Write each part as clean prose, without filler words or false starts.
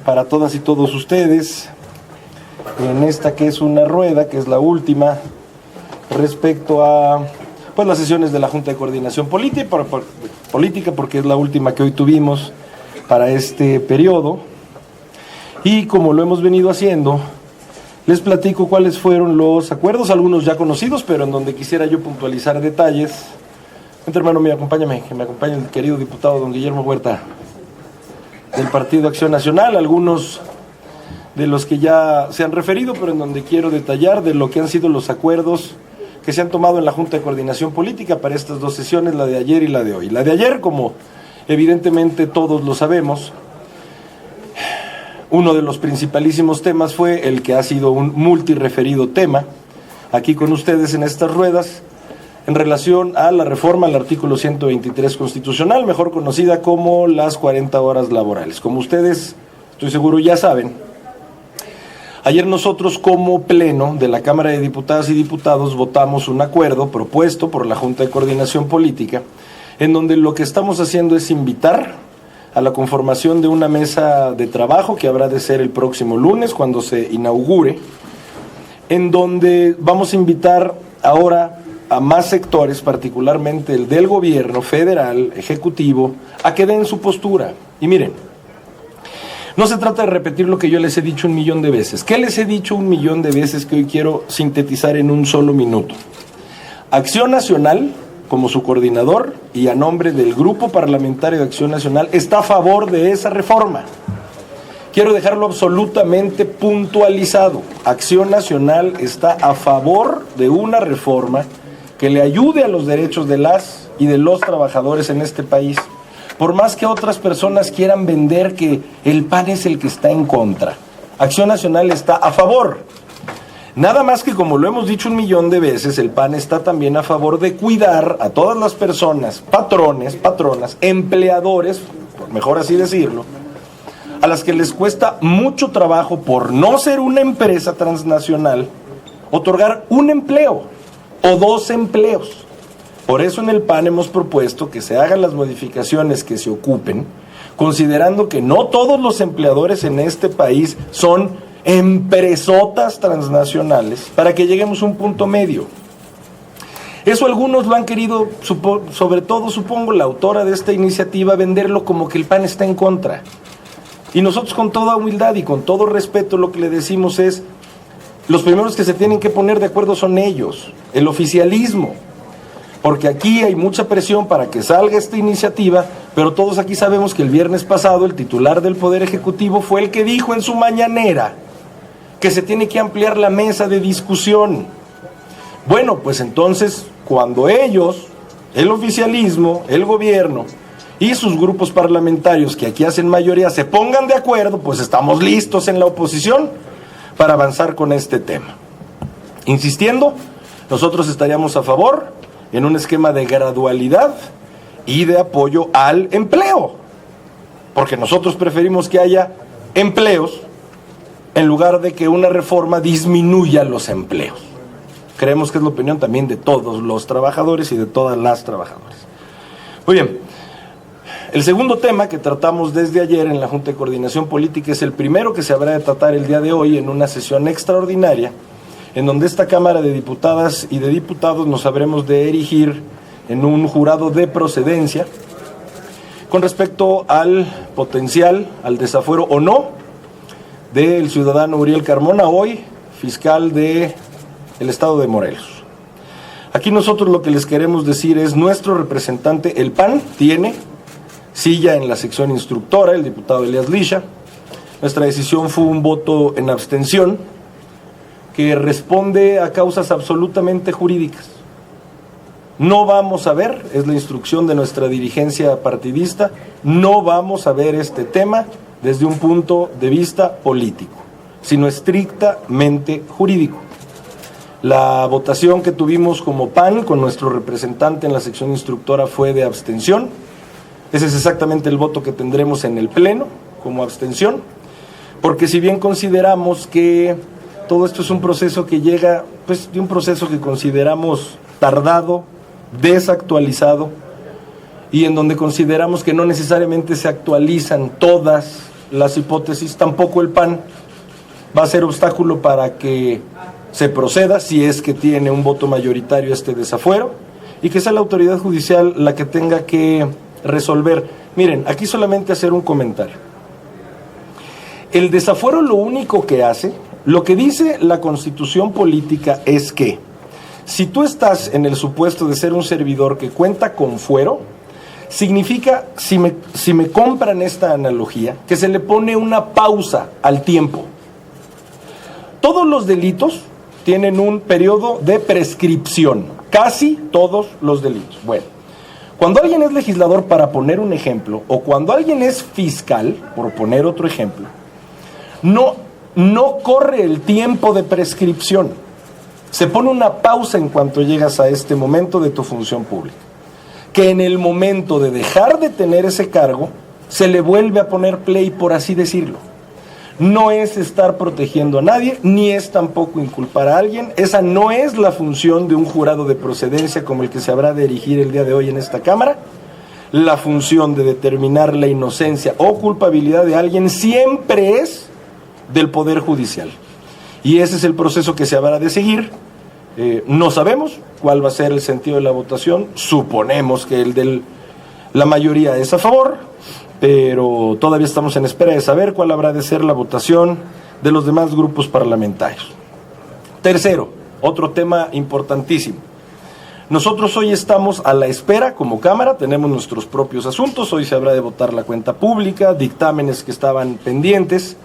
para todas y todos ustedes en esta que es una rueda, que es la última respecto a las sesiones de la Junta de Coordinación Política, porque es la última que hoy tuvimos para este periodo. Y como lo hemos venido haciendo, les platico cuáles fueron los acuerdos, algunos ya conocidos, pero en donde quisiera yo puntualizar detalles. Hermano mío, acompáñame, que me acompañe el querido diputado don Guillermo Huerta del Partido Acción Nacional, algunos de los que ya se han referido, pero en donde quiero detallar de lo que han sido los acuerdos que se han tomado en la Junta de Coordinación Política para estas dos sesiones, la de ayer y la de hoy. La de ayer, como evidentemente todos lo sabemos, uno de los principalísimos temas fue el que ha sido un multireferido tema aquí con ustedes en estas ruedas, en relación a la reforma al artículo 123 constitucional, mejor conocida como las 40 horas laborales. Como ustedes, estoy seguro, ya saben, ayer nosotros como pleno de la Cámara de Diputadas y Diputados votamos un acuerdo propuesto por la Junta de Coordinación Política, en donde lo que estamos haciendo es invitar a la conformación de una mesa de trabajo que habrá de ser el próximo lunes cuando se inaugure, en donde vamos a invitar ahora a más sectores, particularmente el del gobierno federal, ejecutivo, a que den su postura. Y miren, no se trata de repetir lo que yo les he dicho 1,000,000 de veces. ¿Qué les he dicho 1,000,000 de veces que hoy quiero sintetizar en un solo minuto? Acción Nacional, como su coordinador y a nombre del Grupo Parlamentario de Acción Nacional, está a favor de esa reforma. Quiero dejarlo absolutamente puntualizado. Acción Nacional está a favor de una reforma que le ayude a los derechos de las y de los trabajadores en este país. Por más que otras personas quieran vender que el PAN es el que está en contra, Acción Nacional está a favor. Nada más que, como lo hemos dicho 1,000,000 de veces, el PAN está también a favor de cuidar a todas las personas, patrones, patronas, empleadores, por mejor así decirlo, a las que les cuesta mucho trabajo, por no ser una empresa transnacional, otorgar un empleo o 2 empleos. Por eso en el PAN hemos propuesto que se hagan las modificaciones que se ocupen, considerando que no todos los empleadores en este país son empresotas transnacionales, para que lleguemos a un punto medio. Eso algunos lo han querido, sobre todo supongo la autora de esta iniciativa, venderlo como que el PAN está en contra. Y nosotros, con toda humildad y con todo respeto, lo que le decimos es: los primeros que se tienen que poner de acuerdo son ellos, el oficialismo, porque aquí hay mucha presión para que salga esta iniciativa, pero todos aquí sabemos que el viernes pasado el titular del Poder Ejecutivo fue el que dijo en su mañanera que se tiene que ampliar la mesa de discusión. Bueno, pues entonces, cuando ellos, el oficialismo, el gobierno y sus grupos parlamentarios que aquí hacen mayoría se pongan de acuerdo, pues estamos listos en la oposición para avanzar con este tema. Insistiendo, nosotros estaríamos a favor en un esquema de gradualidad y de apoyo al empleo, porque nosotros preferimos que haya empleos en lugar de que una reforma disminuya los empleos. Creemos que es la opinión también de todos los trabajadores y de todas las trabajadoras. Muy bien. El segundo tema que tratamos desde ayer en la Junta de Coordinación Política es el primero que se habrá de tratar el día de hoy en una sesión extraordinaria, en donde esta Cámara de Diputadas y de Diputados nos habremos de erigir en un jurado de procedencia con respecto al potencial, al desafuero o no del ciudadano Uriel Carmona, hoy fiscal del estado de Morelos. Aquí nosotros lo que les queremos decir es: nuestro representante, el PAN, tiene silla en la sección instructora, el diputado Elías Lisha. Nuestra decisión fue un voto en abstención que responde a causas absolutamente jurídicas. No vamos a ver, es la instrucción de nuestra dirigencia partidista, no vamos a ver este tema desde un punto de vista político, sino estrictamente jurídico. La votación que tuvimos como PAN con nuestro representante en la sección instructora fue de abstención. Ese es exactamente el voto que tendremos en el Pleno como abstención, porque si bien consideramos que todo esto es un proceso que llega, pues, de un proceso que consideramos tardado, desactualizado, y en donde consideramos que no necesariamente se actualizan todas las hipótesis, tampoco el PAN va a ser obstáculo para que se proceda, si es que tiene un voto mayoritario este desafuero, y que sea la autoridad judicial la que tenga que resolver. Miren, aquí solamente hacer un comentario. El desafuero lo único que hace, lo que dice la Constitución política es que si tú estás en el supuesto de ser un servidor que cuenta con fuero, significa, si me compran esta analogía, que se le pone una pausa al tiempo. Todos los delitos tienen un periodo de prescripción, casi todos los delitos. Bueno, cuando alguien es legislador, para poner un ejemplo, o cuando alguien es fiscal, por poner otro ejemplo, no corre el tiempo de prescripción. Se pone una pausa en cuanto llegas a este momento de tu función pública, que en el momento de dejar de tener ese cargo, se le vuelve a poner play, por así decirlo. No es estar protegiendo a nadie, ni es tampoco inculpar a alguien. Esa no es la función de un jurado de procedencia como el que se habrá de erigir el día de hoy en esta Cámara. La función de determinar la inocencia o culpabilidad de alguien siempre es del Poder Judicial. Y ese es el proceso que se habrá de seguir. No sabemos cuál va a ser el sentido de la votación. Suponemos que el de la mayoría es a favor, pero todavía estamos en espera de saber cuál habrá de ser la votación de los demás grupos parlamentarios. Tercero, otro tema importantísimo. Nosotros hoy estamos a la espera como Cámara, tenemos nuestros propios asuntos, hoy se habrá de votar la cuenta pública, dictámenes que estaban pendientes,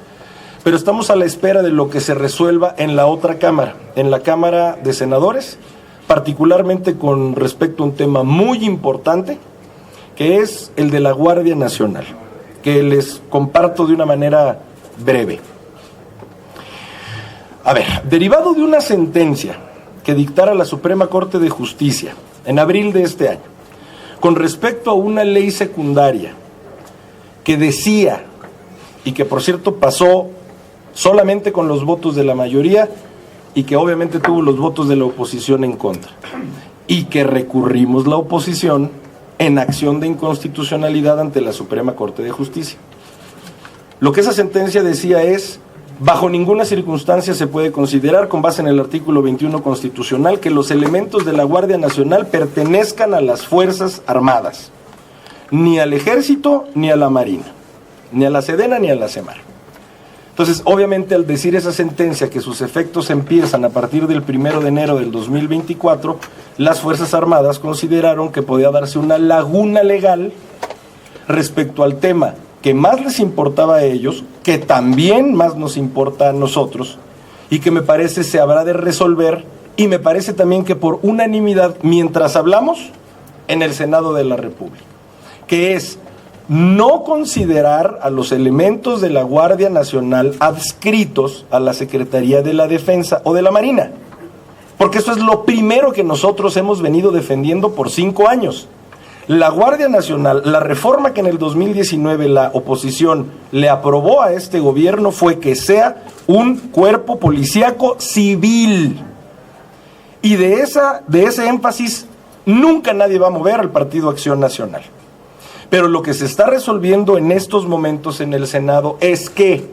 pero estamos a la espera de lo que se resuelva en la otra Cámara, en la Cámara de Senadores, particularmente con respecto a un tema muy importante, que es el de la Guardia Nacional, que les comparto de una manera breve. A ver, derivado de una sentencia que dictara la Suprema Corte de Justicia en abril de este año, con respecto a una ley secundaria que decía, y que por cierto pasó solamente con los votos de la mayoría, y que obviamente tuvo los votos de la oposición en contra, y que recurrimos la oposición en acción de inconstitucionalidad ante la Suprema Corte de Justicia. Lo que esa sentencia decía es: bajo ninguna circunstancia se puede considerar, con base en el artículo 21 constitucional, que los elementos de la Guardia Nacional pertenezcan a las Fuerzas Armadas, ni al Ejército, ni a la Marina, ni a la Sedena, ni a la Semar. Entonces, obviamente, al decir esa sentencia que sus efectos empiezan a partir del 1 de enero del 2024, las Fuerzas Armadas consideraron que podía darse una laguna legal respecto al tema que más les importaba a ellos, que también más nos importa a nosotros, y que me parece se habrá de resolver, y me parece también que por unanimidad, mientras hablamos, en el Senado de la República, que es no considerar a los elementos de la Guardia Nacional adscritos a la Secretaría de la Defensa o de la Marina, porque eso es lo primero que nosotros hemos venido defendiendo por 5 años. La Guardia Nacional, la reforma que en el 2019 la oposición le aprobó a este gobierno fue que sea un cuerpo policíaco civil, y de ese énfasis nunca nadie va a mover al Partido Acción Nacional. Pero lo que se está resolviendo en estos momentos en el Senado es que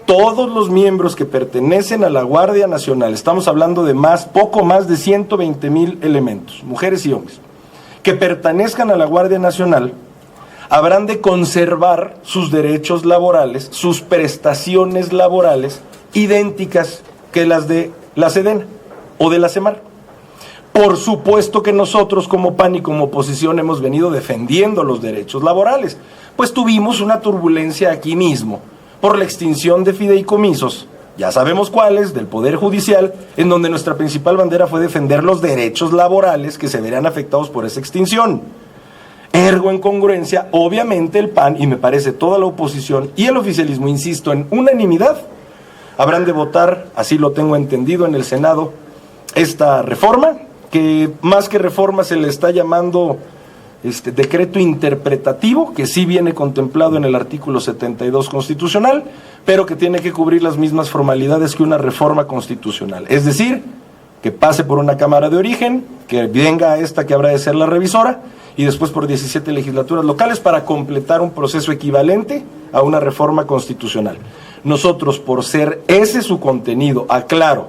todos los miembros que pertenecen a la Guardia Nacional, estamos hablando de poco más de 120,000 elementos, mujeres y hombres, que pertenezcan a la Guardia Nacional, habrán de conservar sus derechos laborales, sus prestaciones laborales, idénticas que las de la Sedena o de la Semar. Por supuesto que nosotros como PAN y como oposición hemos venido defendiendo los derechos laborales, pues tuvimos una turbulencia aquí mismo por la extinción de fideicomisos, ya sabemos cuáles, del Poder Judicial, en donde nuestra principal bandera fue defender los derechos laborales que se verían afectados por esa extinción. Ergo, en congruencia, obviamente el PAN, y me parece toda la oposición y el oficialismo, insisto, en unanimidad, habrán de votar, así lo tengo entendido, en el Senado, esta reforma, que más que reforma se le está llamando decreto interpretativo, que sí viene contemplado en el artículo 72 constitucional, pero que tiene que cubrir las mismas formalidades que una reforma constitucional. Es decir, que pase por una Cámara de origen, que venga a esta que habrá de ser la revisora, y después por 17 legislaturas locales para completar un proceso equivalente a una reforma constitucional. Nosotros, por ser ese su contenido, aclaro,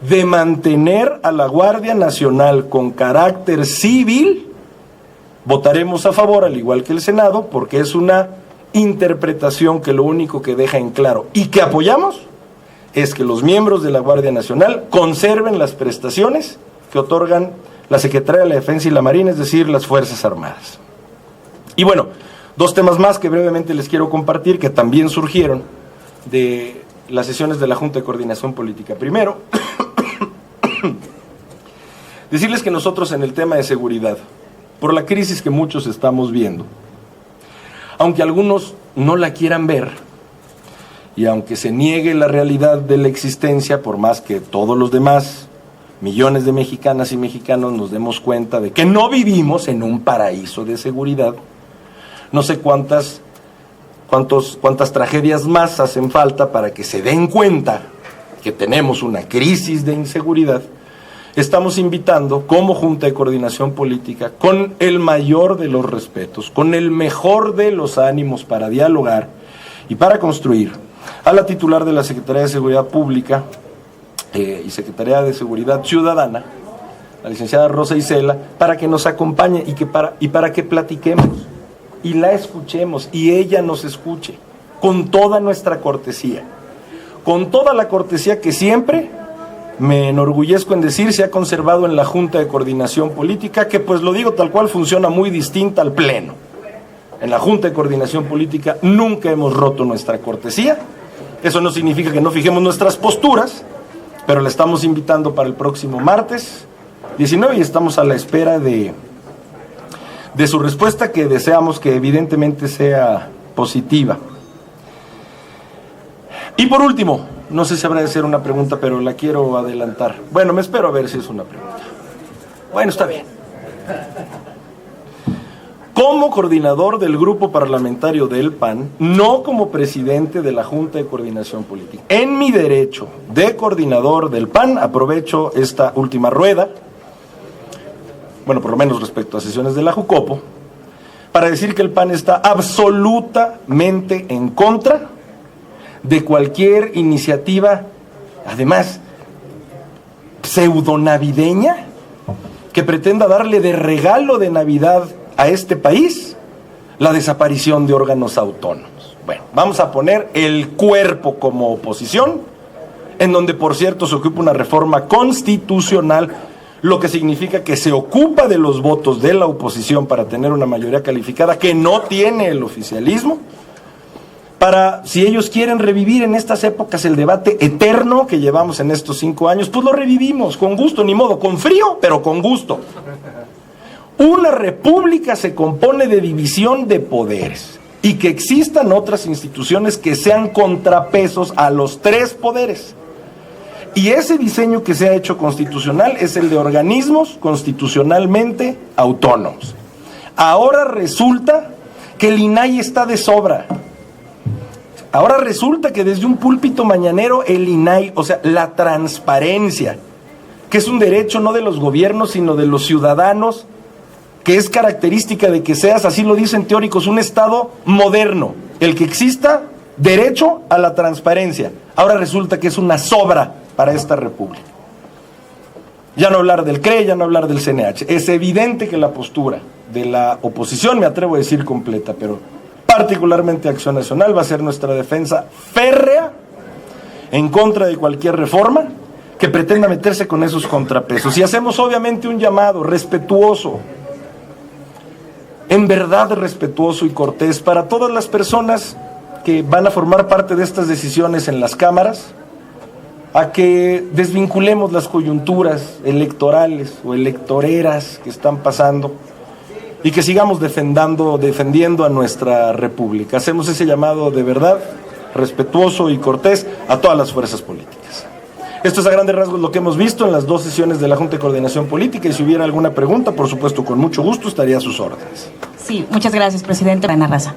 de mantener a la Guardia Nacional con carácter civil, votaremos a favor, al igual que el Senado, porque es una interpretación que lo único que deja en claro y que apoyamos es que los miembros de la Guardia Nacional conserven las prestaciones que otorgan la Secretaría de la Defensa y la Marina, es decir, las Fuerzas Armadas. Y bueno, dos temas más que brevemente les quiero compartir, que también surgieron de las sesiones de la Junta de Coordinación Política. Primero, decirles que nosotros en el tema de seguridad, por la crisis que muchos estamos viendo, aunque algunos no la quieran ver, y aunque se niegue la realidad de la existencia, por más que todos los demás, millones de mexicanas y mexicanos, nos demos cuenta de que no vivimos en un paraíso de seguridad, no sé cuántas tragedias más hacen falta para que se den cuenta que tenemos una crisis de inseguridad. Estamos invitando como Junta de Coordinación Política, con el mayor de los respetos, con el mejor de los ánimos para dialogar y para construir, a la titular de la Secretaría de Seguridad Pública y Secretaría de Seguridad Ciudadana, la licenciada Rosa Isela, para que nos acompañe y para que platiquemos y la escuchemos y ella nos escuche con toda nuestra cortesía, con toda la cortesía que siempre, me enorgullezco en decir, se ha conservado en la Junta de Coordinación Política, que pues lo digo tal cual, funciona muy distinta al Pleno. En la Junta de Coordinación Política nunca hemos roto nuestra cortesía. Eso no significa que no fijemos nuestras posturas, pero la estamos invitando para el próximo martes 19 y estamos a la espera de su respuesta, que deseamos que evidentemente sea positiva. Y por último, no sé si habrá de ser una pregunta, pero la quiero adelantar. Bueno, me espero a ver si es una pregunta. Bueno, está bien. Como coordinador del grupo parlamentario del PAN, no como presidente de la Junta de Coordinación Política, en mi derecho de coordinador del PAN, aprovecho esta última rueda, bueno, por lo menos respecto a sesiones de la Jucopo, para decir que el PAN está absolutamente en contra de cualquier iniciativa, además, pseudonavideña, que pretenda darle de regalo de Navidad a este país la desaparición de órganos autónomos. Bueno, vamos a poner el cuerpo como oposición, en donde, por cierto, se ocupa una reforma constitucional, lo que significa que se ocupa de los votos de la oposición para tener una mayoría calificada que no tiene el oficialismo, para, si ellos quieren revivir en estas épocas el debate eterno que llevamos en estos 5 años, pues lo revivimos, con gusto, ni modo, con frío, pero con gusto. Una república se compone de división de poderes, y que existan otras instituciones que sean contrapesos a los 3 poderes. Y ese diseño que se ha hecho constitucional es el de organismos constitucionalmente autónomos. Ahora resulta que el INAI está de sobra. Ahora resulta que desde un púlpito mañanero el INAI, o sea, la transparencia, que es un derecho no de los gobiernos, sino de los ciudadanos, que es característica de que seas, así lo dicen teóricos, un Estado moderno, el que exista derecho a la transparencia. Ahora resulta que es una sobra para esta república. Ya no hablar del CRE, ya no hablar del CNH. Es evidente que la postura de la oposición, me atrevo a decir completa, pero particularmente Acción Nacional, va a ser nuestra defensa férrea en contra de cualquier reforma que pretenda meterse con esos contrapesos. Y hacemos obviamente un llamado respetuoso, en verdad respetuoso y cortés, para todas las personas que van a formar parte de estas decisiones en las cámaras, a que desvinculemos las coyunturas electorales o electoreras que están pasando y que sigamos defendiendo a nuestra república. Hacemos ese llamado de verdad, respetuoso y cortés a todas las fuerzas políticas. Esto es a grandes rasgos lo que hemos visto en las 2 sesiones de la Junta de Coordinación Política, y si hubiera alguna pregunta, por supuesto, con mucho gusto estaría a sus órdenes. Sí, muchas gracias, presidente. Ana Raza.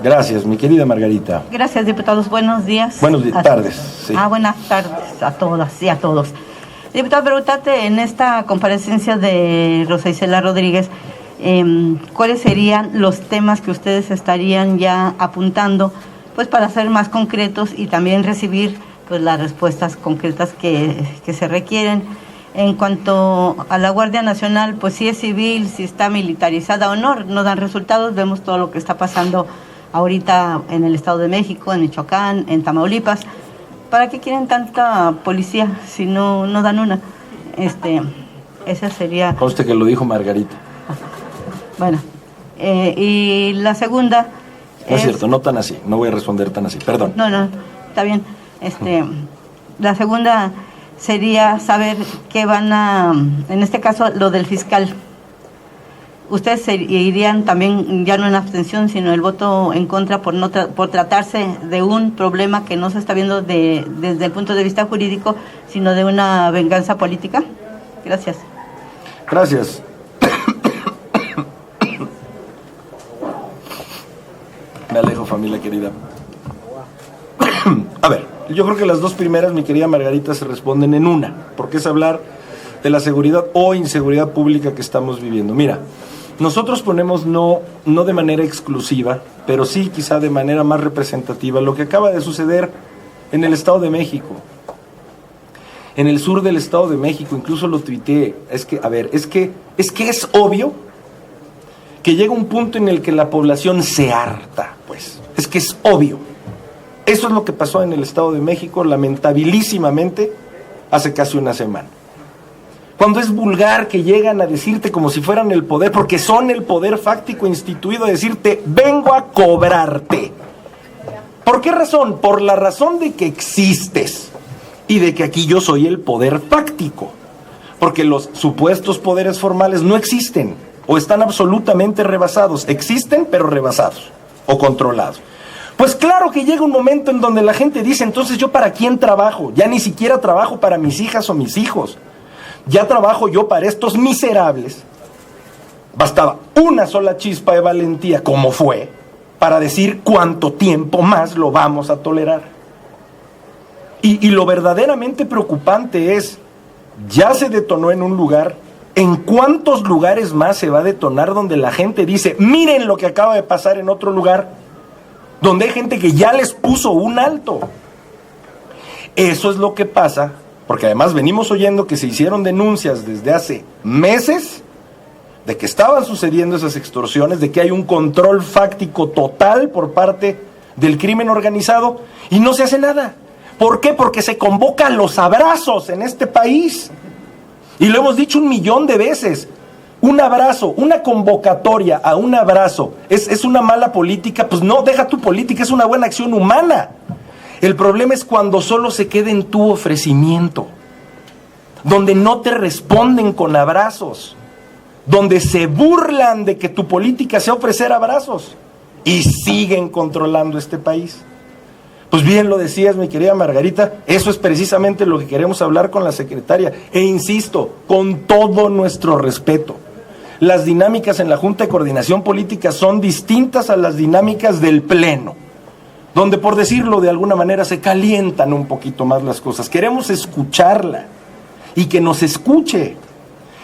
Gracias, mi querida Margarita. Gracias, diputados. Buenos días. Tardes. Sí. Buenas tardes a todas y a todos. Diputado, preguntarte en esta comparecencia de Rosa Isela Rodríguez, ¿cuáles serían los temas que ustedes estarían ya apuntando, pues para ser más concretos y también recibir pues las respuestas concretas que se requieren? En cuanto a la Guardia Nacional, pues si es civil, si está militarizada o no dan resultados. Vemos todo lo que está pasando ahorita en el Estado de México, en Michoacán, en Tamaulipas. ¿Para qué quieren tanta policía si no dan una? Esa sería... Conste que lo dijo Margarita. Bueno, y la segunda... No es cierto, no tan así, no voy a responder tan así, perdón. No, está bien. La segunda sería saber qué van a... En este caso, lo del fiscal. ¿Ustedes irían también, ya no en abstención, sino el voto en contra por tratarse de un problema que no se está viendo desde el punto de vista jurídico, sino de una venganza política? Gracias. Gracias. Me alejo, familia querida. A ver, yo creo que las dos primeras, mi querida Margarita, se responden en una, porque es hablar de la seguridad o inseguridad pública que estamos viviendo. Mira, nosotros ponemos no de manera exclusiva, pero sí quizá de manera más representativa, lo que acaba de suceder en el Estado de México. En el sur del Estado de México, incluso lo tuiteé. Es que es obvio que llega un punto en el que la población se harta, pues. Es que es obvio. Eso es lo que pasó en el Estado de México, lamentabilísimamente, hace casi una semana. Cuando es vulgar que llegan a decirte como si fueran el poder, porque son el poder fáctico instituido, a decirte, vengo a cobrarte. ¿Por qué razón? Por la razón de que existes y de que aquí yo soy el poder fáctico. Porque los supuestos poderes formales no existen o están absolutamente rebasados. Existen, pero rebasados o controlados. Pues claro que llega un momento en donde la gente dice, entonces ¿yo para quién trabajo? Ya ni siquiera trabajo para mis hijas o mis hijos. Ya trabajo yo para estos miserables. Bastaba una sola chispa de valentía, como fue, para decir cuánto tiempo más lo vamos a tolerar. Y lo verdaderamente preocupante es, ya se detonó en un lugar, ¿en cuántos lugares más se va a detonar donde la gente dice, miren lo que acaba de pasar en otro lugar, donde hay gente que ya les puso un alto? Eso es lo que pasa, porque además venimos oyendo que se hicieron denuncias desde hace meses de que estaban sucediendo esas extorsiones, de que hay un control fáctico total por parte del crimen organizado y no se hace nada. ¿Por qué? Porque se convoca a los abrazos en este país. Y lo hemos dicho 1,000,000 de veces. Un abrazo, una convocatoria a un abrazo, ¿es una mala política? Pues no, deja tu política, es una buena acción humana. El problema es cuando solo se queda en tu ofrecimiento, donde no te responden con abrazos, donde se burlan de que tu política sea ofrecer abrazos y siguen controlando este país. Pues bien lo decías, mi querida Margarita, eso es precisamente lo que queremos hablar con la secretaria. E insisto, con todo nuestro respeto, las dinámicas en la Junta de Coordinación Política son distintas a las dinámicas del Pleno, donde, por decirlo de alguna manera, se calientan un poquito más las cosas. Queremos escucharla y que nos escuche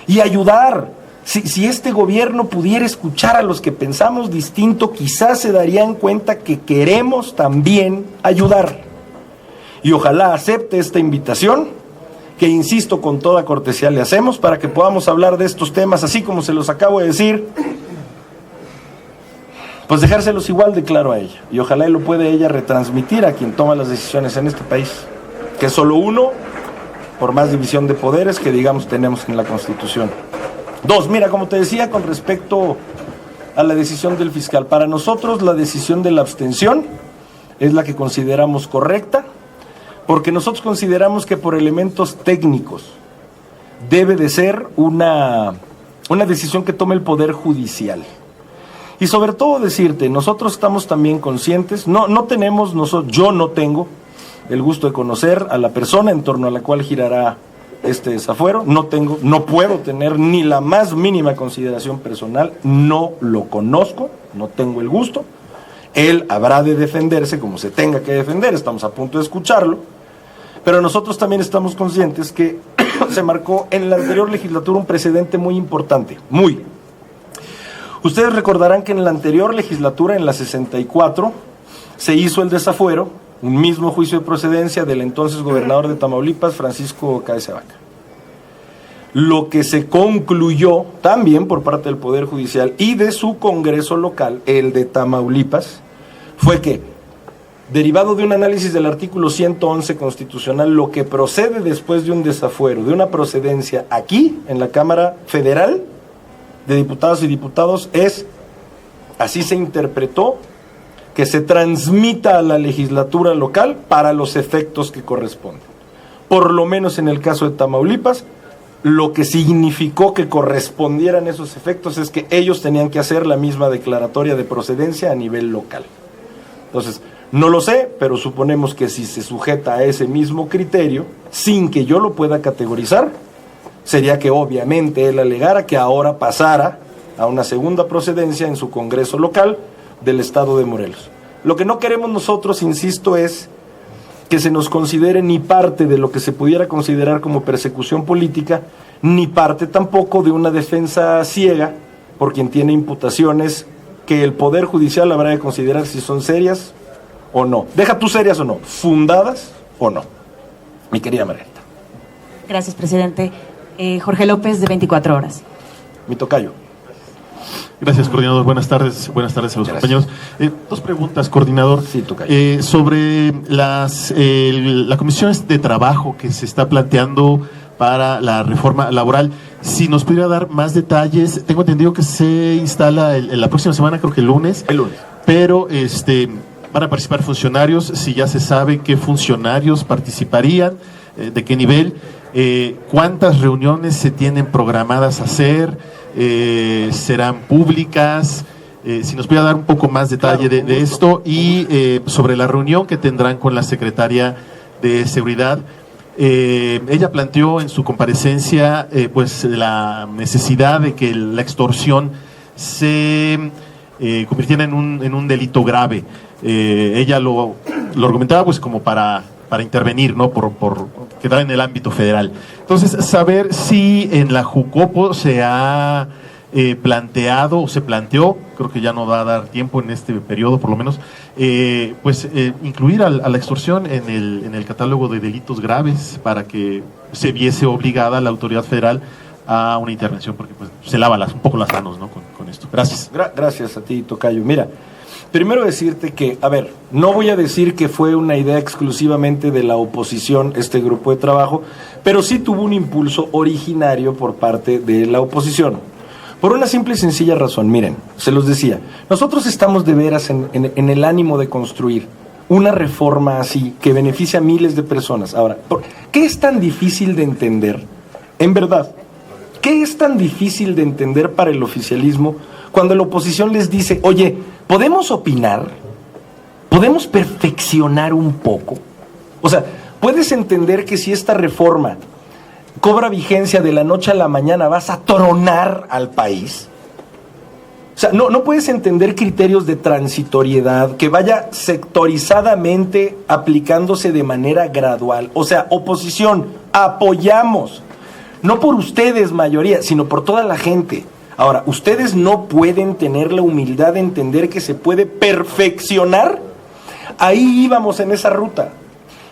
y ayudar. Si este gobierno pudiera escuchar a los que pensamos distinto, quizás se darían cuenta que queremos también ayudar. Y ojalá acepte esta invitación, que insisto con toda cortesía le hacemos, para que podamos hablar de estos temas, así como se los acabo de decir, pues dejárselos igual de claro a ella. Y ojalá lo pueda ella retransmitir a quien toma las decisiones en este país, que es solo uno, por más división de poderes que digamos tenemos en la Constitución. 2, mira, como te decía, con respecto a la decisión del fiscal, para nosotros la decisión de la abstención es la que consideramos correcta, porque nosotros consideramos que por elementos técnicos debe de ser una decisión que tome el Poder Judicial. Y sobre todo decirte, nosotros estamos también conscientes, yo no tengo el gusto de conocer a la persona en torno a la cual girará este desafuero, no puedo tener ni la más mínima consideración personal, no lo conozco, no tengo el gusto. Él habrá de defenderse como se tenga que defender, estamos a punto de escucharlo, pero nosotros también estamos conscientes que se marcó en la anterior legislatura un precedente muy importante, Ustedes recordarán que en la anterior legislatura, en la 64, se hizo el desafuero, un mismo juicio de procedencia del entonces gobernador de Tamaulipas, Francisco Cádiz Vaca. Lo que se concluyó también por parte del Poder Judicial y de su Congreso local, el de Tamaulipas, fue que, derivado de un análisis del artículo 111 constitucional, lo que procede después de un desafuero, de una procedencia aquí, en la Cámara Federal de Diputadas y Diputados, es, así se interpretó, que se transmita a la legislatura local para los efectos que corresponden. Por lo menos en el caso de Tamaulipas, lo que significó que correspondieran esos efectos es que ellos tenían que hacer la misma declaratoria de procedencia a nivel local. Entonces, no lo sé, pero suponemos que si se sujeta a ese mismo criterio, sin que yo lo pueda categorizar, sería que obviamente él alegara que ahora pasara a una segunda procedencia en su Congreso local del estado de Morelos. Lo que no queremos nosotros, insisto, es que se nos considere ni parte de lo que se pudiera considerar como persecución política, ni parte tampoco de una defensa ciega por quien tiene imputaciones que el Poder Judicial habrá de considerar si son serias o no. Deja tú serias o no, fundadas o no. Mi querida Margarita. Gracias, presidente. Jorge López, de 24 horas. Mi tocayo. Gracias, coordinador. Buenas tardes a los Gracias. compañeros. Dos preguntas, coordinador. Sí, tocayo. Sobre la comisión de trabajo que se está planteando para la reforma laboral, si nos pudiera dar más detalles. Tengo entendido que se instala la próxima semana, creo que el lunes. El lunes. Pero van a participar funcionarios, si ya se sabe qué funcionarios participarían, de qué nivel, cuántas reuniones se tienen programadas a hacer, serán públicas, si nos pudiera dar un poco más detalle de esto, y sobre la reunión que tendrán con la secretaria de Seguridad. Ella planteó en su comparecencia pues la necesidad de que la extorsión se convirtiera en un delito grave. Ella lo argumentaba pues como para intervenir, ¿no? Por quedar en el ámbito federal. Entonces, saber si en la Jucopo se ha planteado o se planteó, creo que ya no va a dar tiempo en este periodo por lo menos, incluir a la extorsión en el catálogo de delitos graves para que se viese obligada la autoridad federal a una intervención, porque pues se lava un poco las manos, ¿no? con esto. Gracias. Gracias a ti, tocayo. Mira, primero decirte que, no voy a decir que fue una idea exclusivamente de la oposición este grupo de trabajo, pero sí tuvo un impulso originario por parte de la oposición. Por una simple y sencilla razón. Miren, se los decía, nosotros estamos de veras en el ánimo de construir una reforma así que beneficia a miles de personas. Ahora, ¿qué es tan difícil de entender? En verdad, ¿qué es tan difícil de entender para el oficialismo cuando la oposición les dice, oye, ¿podemos opinar? ¿Podemos perfeccionar un poco? O sea, ¿puedes entender que si esta reforma cobra vigencia de la noche a la mañana vas a tronar al país? O sea, no puedes entender criterios de transitoriedad, que vaya sectorizadamente aplicándose de manera gradual. O sea, oposición, apoyamos, no por ustedes mayoría, sino por toda la gente. Ahora, ustedes no pueden tener la humildad de entender que se puede perfeccionar. Ahí íbamos en esa ruta.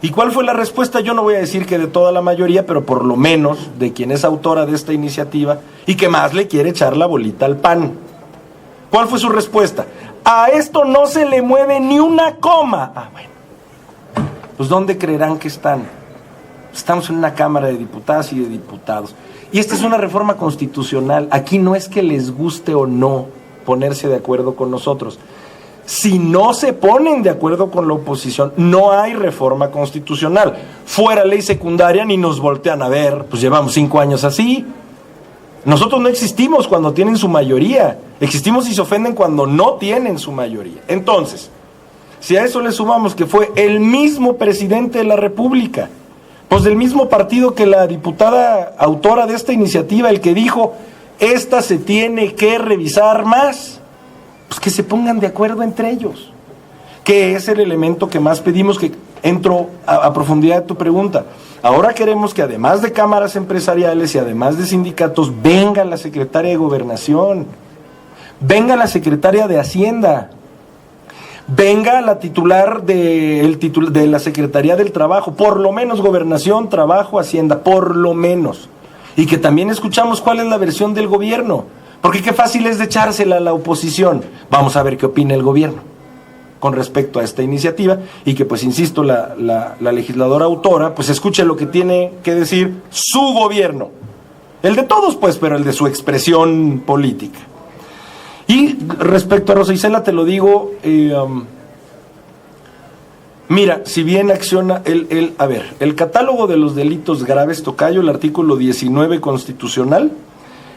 ¿Y cuál fue la respuesta? Yo no voy a decir que de toda la mayoría, pero por lo menos de quien es autora de esta iniciativa y que más le quiere echar la bolita al pan. ¿Cuál fue su respuesta? A esto no se le mueve ni una coma. Bueno. Pues ¿dónde creerán que están? Estamos en una Cámara de Diputadas y de Diputados. Y esta es una reforma constitucional. Aquí no es que les guste o no ponerse de acuerdo con nosotros. Si no se ponen de acuerdo con la oposición, no hay reforma constitucional. Fuera ley secundaria ni nos voltean a ver. Pues llevamos 5 años así. Nosotros no existimos cuando tienen su mayoría. Existimos y se ofenden cuando no tienen su mayoría. Entonces, si a eso le sumamos que fue el mismo presidente de la República, pues del mismo partido que la diputada autora de esta iniciativa, el que dijo, esta se tiene que revisar más, pues que se pongan de acuerdo entre ellos, que es el elemento que más pedimos, que entro a profundidad de tu pregunta. Ahora queremos que además de cámaras empresariales y además de sindicatos, venga la secretaria de Gobernación, venga la secretaria de Hacienda, venga la titular de la Secretaría del Trabajo, por lo menos Gobernación, Trabajo, Hacienda, por lo menos. Y que también escuchamos cuál es la versión del gobierno, porque qué fácil es de echársela a la oposición. Vamos a ver qué opina el gobierno con respecto a esta iniciativa, y que, pues insisto, la legisladora autora pues escuche lo que tiene que decir su gobierno, el de todos pues, pero el de su expresión política. Y respecto a Rosa Isela, te lo digo, mira, si bien acciona a ver, el catálogo de los delitos graves, tocayo, el artículo 19 constitucional,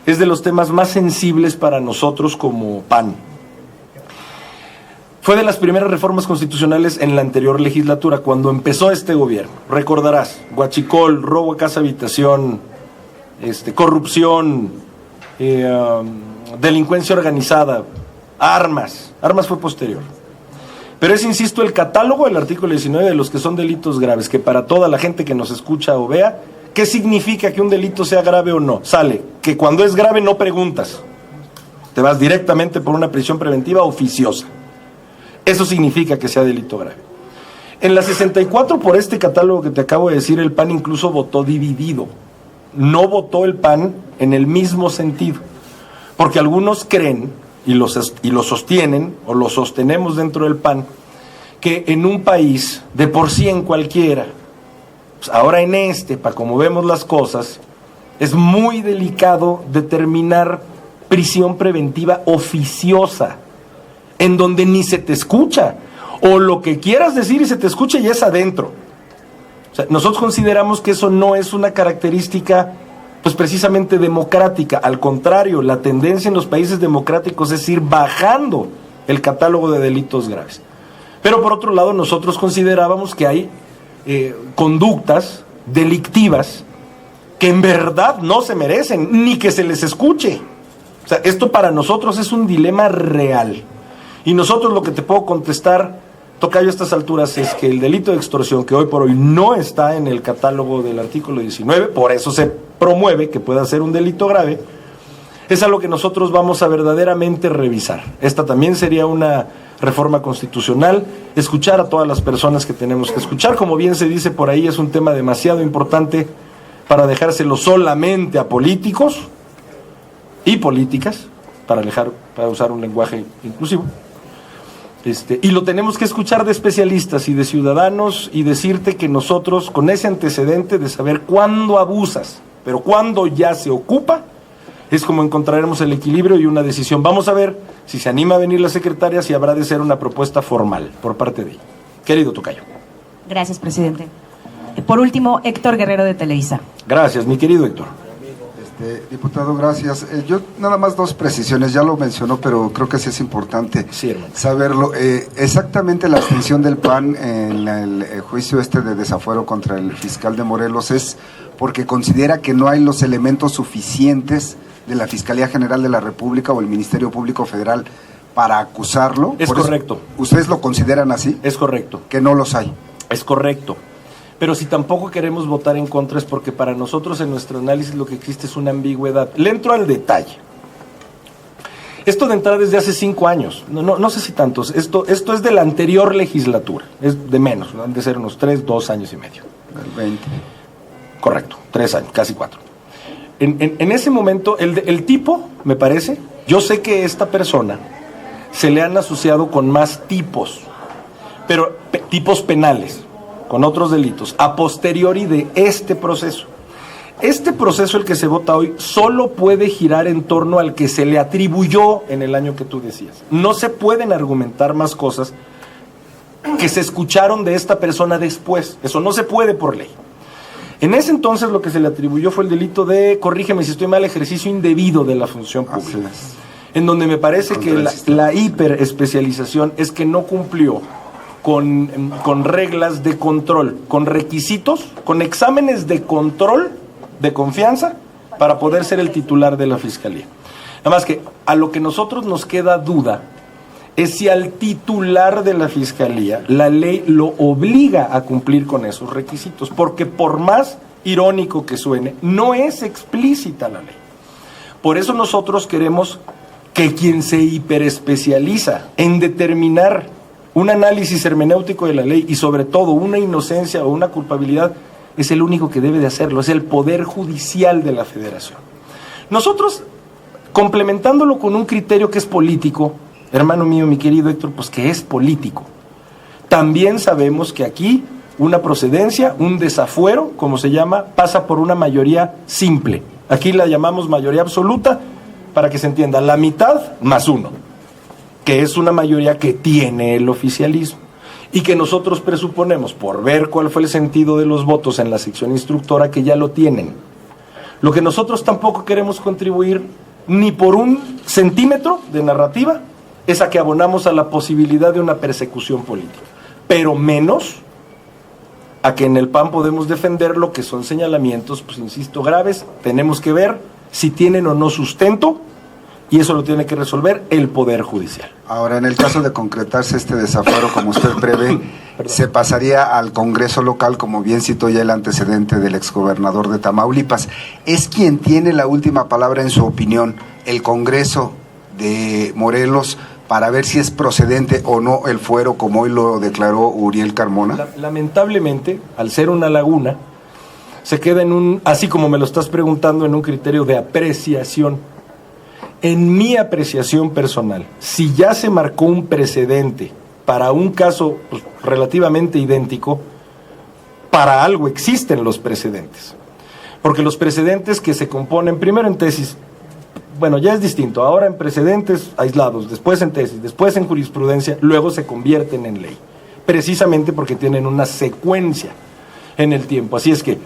es de los temas más sensibles para nosotros como PAN. Fue de las primeras reformas constitucionales en la anterior legislatura, cuando empezó este gobierno. Recordarás, huachicol, robo a casa habitación, corrupción, delincuencia organizada, armas fue posterior. Pero es, insisto, el catálogo del artículo 19 de los que son delitos graves, que para toda la gente que nos escucha o vea, ¿qué significa que un delito sea grave o no? Sale que cuando es grave no preguntas, te vas directamente por una prisión preventiva oficiosa. Eso significa que sea delito grave. En la 64, por este catálogo que te acabo de decir, el PAN incluso votó dividido. No votó el PAN en el mismo sentido, porque algunos creen, y lo sostienen, o lo sostenemos dentro del PAN, que en un país, de por sí en cualquiera, pues ahora en para como vemos las cosas, es muy delicado determinar prisión preventiva oficiosa, en donde ni se te escucha, o lo que quieras decir y se te escuche ya es adentro. O sea, nosotros consideramos que eso no es una característica pues precisamente democrática. Al contrario, la tendencia en los países democráticos es ir bajando el catálogo de delitos graves. Pero por otro lado, nosotros considerábamos que hay conductas delictivas que en verdad no se merecen ni que se les escuche. O sea, esto para nosotros es un dilema real. Y nosotros lo que te puedo contestar, tocayo, a estas alturas, es que el delito de extorsión, que hoy por hoy no está en el catálogo del artículo 19, por eso se promueve que pueda ser un delito grave, es algo que nosotros vamos a verdaderamente revisar. Esta también sería una reforma constitucional, escuchar a todas las personas que tenemos que escuchar. Como bien se dice por ahí, es un tema demasiado importante para dejárselo solamente a políticos y políticas, para usar un lenguaje inclusivo. Y lo tenemos que escuchar de especialistas y de ciudadanos, y decirte que nosotros, con ese antecedente de saber cuándo abusas, pero cuándo ya se ocupa, es como encontraremos el equilibrio y una decisión. Vamos a ver si se anima a venir la secretaria, si habrá de ser una propuesta formal por parte de ella. Querido tocayo. Gracias, presidente. Por último, Héctor Guerrero, de Televisa. Gracias, mi querido Héctor. Diputado, gracias. Yo nada más dos precisiones, ya lo mencionó, pero creo que sí es importante saberlo. Exactamente, la abstención del PAN en el juicio de desafuero contra el fiscal de Morelos es porque considera que no hay los elementos suficientes de la Fiscalía General de la República o el Ministerio Público Federal para acusarlo. Es correcto. ¿Ustedes lo consideran así? Es correcto. Que no los hay. Es correcto. Pero si tampoco queremos votar en contra es porque para nosotros en nuestro análisis lo que existe es una ambigüedad. Le entro al detalle. Esto de entrar desde hace 5 años, no sé si tantos, esto es de la anterior legislatura, es de menos, ¿no? Han de ser unos 2 años y medio. Del 20. Correcto, 3 años, casi 4. En ese momento, el tipo, me parece, yo sé que esta persona se le han asociado con más tipos, pero tipos penales, con otros delitos, a posteriori de este proceso. Este proceso, el que se vota hoy, solo puede girar en torno al que se le atribuyó en el año que tú decías. No se pueden argumentar más cosas que se escucharon de esta persona después. Eso no se puede por ley. En ese entonces lo que se le atribuyó fue el delito de, corrígeme si estoy mal, ejercicio indebido de la función pública. En donde me parece que la hiperespecialización es que no cumplió con reglas de control, con requisitos, con exámenes de control de confianza para poder ser el titular de la Fiscalía. Nada más que a lo que nosotros nos queda duda es si al titular de la Fiscalía la ley lo obliga a cumplir con esos requisitos, porque por más irónico que suene, no es explícita la ley. Por eso nosotros queremos que quien se hiperespecializa en determinar un análisis hermenéutico de la ley y sobre todo una inocencia o una culpabilidad es el único que debe de hacerlo, es el Poder Judicial de la Federación. Nosotros, complementándolo con un criterio que es político, hermano mío, mi querido Héctor, pues que es político, también sabemos que aquí una procedencia, un desafuero, como se llama, pasa por una mayoría simple. Aquí la llamamos mayoría absoluta, para que se entienda, la mitad más uno, que es una mayoría que tiene el oficialismo, y que nosotros presuponemos, por ver cuál fue el sentido de los votos en la sección instructora, que ya lo tienen. Lo que nosotros tampoco queremos contribuir, ni por un centímetro de narrativa, es a que abonamos a la posibilidad de una persecución política, pero menos a que en el PAN podemos defender lo que son señalamientos, pues insisto, graves. Tenemos que ver si tienen o no sustento, y eso lo tiene que resolver el Poder Judicial. Ahora, en el caso de concretarse este desafuero, como usted prevé, se pasaría al Congreso local, como bien citó ya el antecedente del exgobernador de Tamaulipas. ¿Es quien tiene la última palabra en su opinión, el Congreso de Morelos, para ver si es procedente o no el fuero, como hoy lo declaró Uriel Carmona? Lamentablemente, al ser una laguna, se queda en un, así como me lo estás preguntando, en un criterio de apreciación. En mi apreciación personal, si ya se marcó un precedente para un caso pues, relativamente idéntico, para algo existen los precedentes. Porque los precedentes que se componen, primero en tesis, bueno, ya es distinto, ahora en precedentes aislados, después en tesis, después en jurisprudencia, luego se convierten en ley, precisamente porque tienen una secuencia en el tiempo. Así es que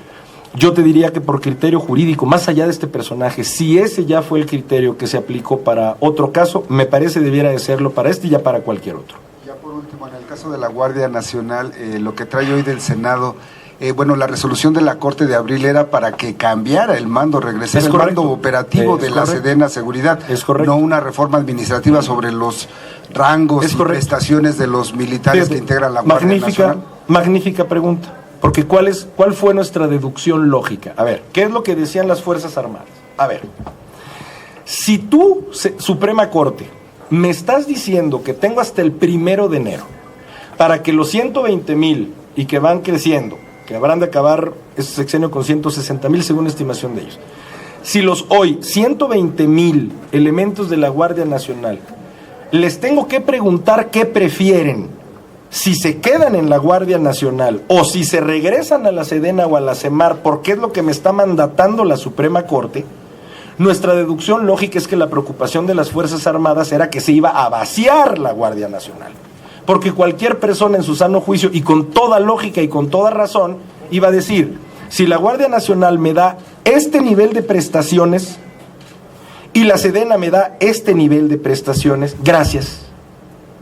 yo te diría que por criterio jurídico, más allá de este personaje, si ese ya fue el criterio que se aplicó para otro caso, me parece debiera de serlo para este y ya para cualquier otro. Ya por último, en el caso de la Guardia Nacional, lo que trae hoy del Senado, bueno, la resolución de la Corte de abril era para que cambiara el mando, regresara el mando operativo de la Sedena Seguridad, no una reforma administrativa sobre los rangos y prestaciones de los militares que integran la Guardia Nacional. Magnífica pregunta, porque ¿cuál fue nuestra deducción lógica? A ver, ¿qué es lo que decían las Fuerzas Armadas? A ver, si tú, Suprema Corte, me estás diciendo que tengo hasta el 1 de enero para que los 120,000 y que van creciendo, que habrán de acabar este sexenio con 160,000 según estimación de ellos. Si los hoy 120,000 elementos de la Guardia Nacional les tengo que preguntar qué prefieren, si se quedan en la Guardia Nacional o si se regresan a la Sedena o a la Semar, porque es lo que me está mandatando la Suprema Corte, nuestra deducción lógica es que la preocupación de las Fuerzas Armadas era que se iba a vaciar la Guardia Nacional. Porque cualquier persona en su sano juicio y con toda lógica y con toda razón iba a decir, si la Guardia Nacional me da este nivel de prestaciones y la Sedena me da este nivel de prestaciones, gracias.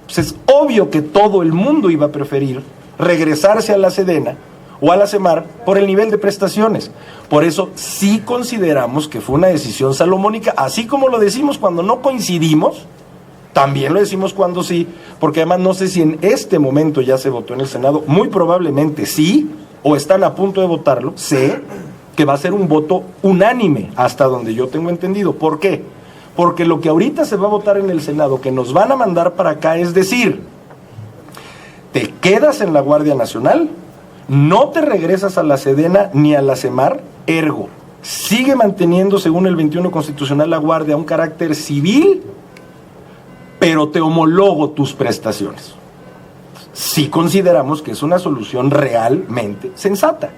Pues es obvio que todo el mundo iba a preferir regresarse a la Sedena o a la Semar por el nivel de prestaciones. Por eso sí consideramos que fue una decisión salomónica, así como lo decimos cuando no coincidimos, también lo decimos cuando sí, porque además no sé si en este momento ya se votó en el Senado, muy probablemente sí, o están a punto de votarlo, sé que va a ser un voto unánime, hasta donde yo tengo entendido. ¿Por qué? Porque lo que ahorita se va a votar en el Senado, que nos van a mandar para acá, es decir, te quedas en la Guardia Nacional, no te regresas a la Sedena ni a la Semar, ergo, sigue manteniendo, según el 21 constitucional, la Guardia un carácter civil, pero te homologo tus prestaciones. Sí consideramos que es una solución realmente sensata.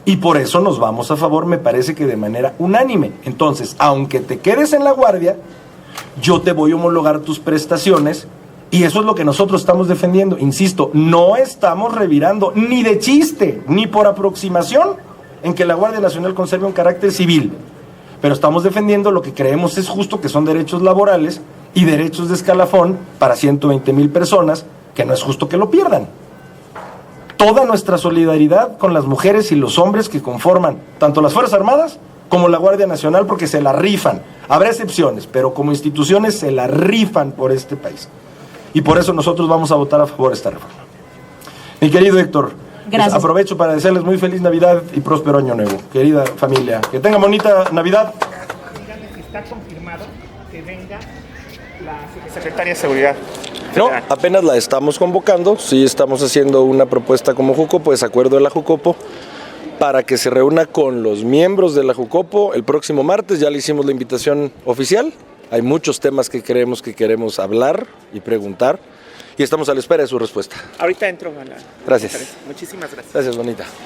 Y por eso nos vamos a favor, me parece que de manera unánime. Entonces, aunque te quedes en la Guardia, yo te voy a homologar tus prestaciones, y eso es lo que nosotros estamos defendiendo. Insisto, no estamos revirando ni de chiste, ni por aproximación, en que la Guardia Nacional conserve un carácter civil. Pero estamos defendiendo lo que creemos es justo, que son derechos laborales y derechos de escalafón para 120,000 personas, que no es justo que lo pierdan. Toda nuestra solidaridad con las mujeres y los hombres que conforman tanto las Fuerzas Armadas como la Guardia Nacional, porque se la rifan. Habrá excepciones, pero como instituciones se la rifan por este país. Y por eso nosotros vamos a votar a favor de esta reforma. Mi querido Héctor, gracias. Aprovecho para desearles muy feliz Navidad y próspero Año Nuevo. Querida familia, que tengan bonita Navidad. Está confirmado que venga la Secretaria de Seguridad. No, apenas la estamos convocando, sí estamos haciendo una propuesta como Jucopo, es acuerdo de la Jucopo, para que se reúna con los miembros de la Jucopo el próximo martes. Ya le hicimos la invitación oficial, hay muchos temas que queremos hablar y preguntar, y estamos a la espera de su respuesta. Ahorita entro a la... Gracias. Muchísimas gracias. Gracias, bonita.